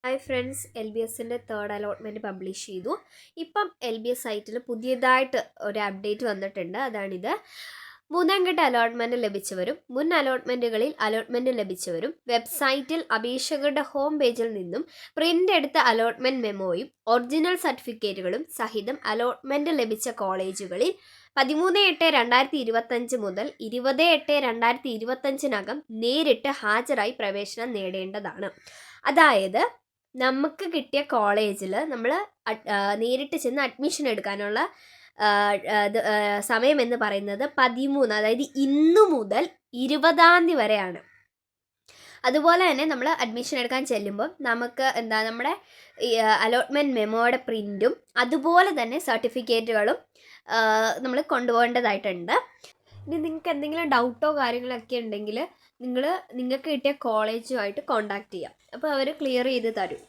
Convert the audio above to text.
Hi friends, LBSൻ്റെ third allotment publish ചെയ്തു. ഇപ്പം LBS സൈറ്റിൽ പുതിയതായിട്ട് ഒരു അപ്ഡേറ്റ് വന്നിട്ടുണ്ട്. അതാണിത്. 3ാം ഘട്ട അലോട്ട്മെൻറ്റ് ലഭിച്ചവരും മുൻ അലോട്ട്മെൻറ്റുകളിൽ അലോട്ട്മെൻറ്റ് ലഭിച്ചവരും വെബ്സൈറ്റിൽ അപേക്ഷകരുടെ ഹോം പേജിൽ നിന്നും പ്രിൻ്റ് എടുത്ത അലോട്ട്മെൻറ്റ് മെമ്മോയും ഒറിജിനൽ സർട്ടിഫിക്കറ്റുകളും സഹിതം അലോട്ട്മെൻറ്റ് ലഭിച്ച കോളേജുകളിൽ 13/8/2025 മുതൽ 20/8/2025 നേരിട്ട് ഹാജരായി പ്രവേശനം നേടേണ്ടതാണ്. അതായത് നമുക്ക് കിട്ടിയ കോളേജിൽ നമ്മൾ നേരിട്ട് ചെന്ന് അഡ്മിഷൻ എടുക്കാനുള്ള സമയം എന്ന് പറയുന്നത് 13, അതായത് ഇന്നു മുതൽ 20-ാം തീയതി വരെയാണ്. അതുപോലെ തന്നെ നമ്മൾ അഡ്മിഷൻ എടുക്കാൻ ചെല്ലുമ്പോൾ നമുക്ക് നമ്മുടെ അലോട്ട്മെൻറ്റ് മെമ്മോയുടെ പ്രിൻറ്റും അതുപോലെ തന്നെ സർട്ടിഫിക്കറ്റുകളും നമ്മൾ കൊണ്ടുപോകേണ്ടതായിട്ടുണ്ട്. ഇനി നിങ്ങൾക്ക് എന്തെങ്കിലും ഡൗട്ടോ കാര്യങ്ങളൊക്കെ ഉണ്ടെങ്കിൽ നിങ്ങൾക്ക് കിട്ടിയ കോളേജുമായിട്ട് കോൺടാക്റ്റ് ചെയ്യാം. അപ്പോൾ അവർ ക്ലിയർ ചെയ്ത് തരും.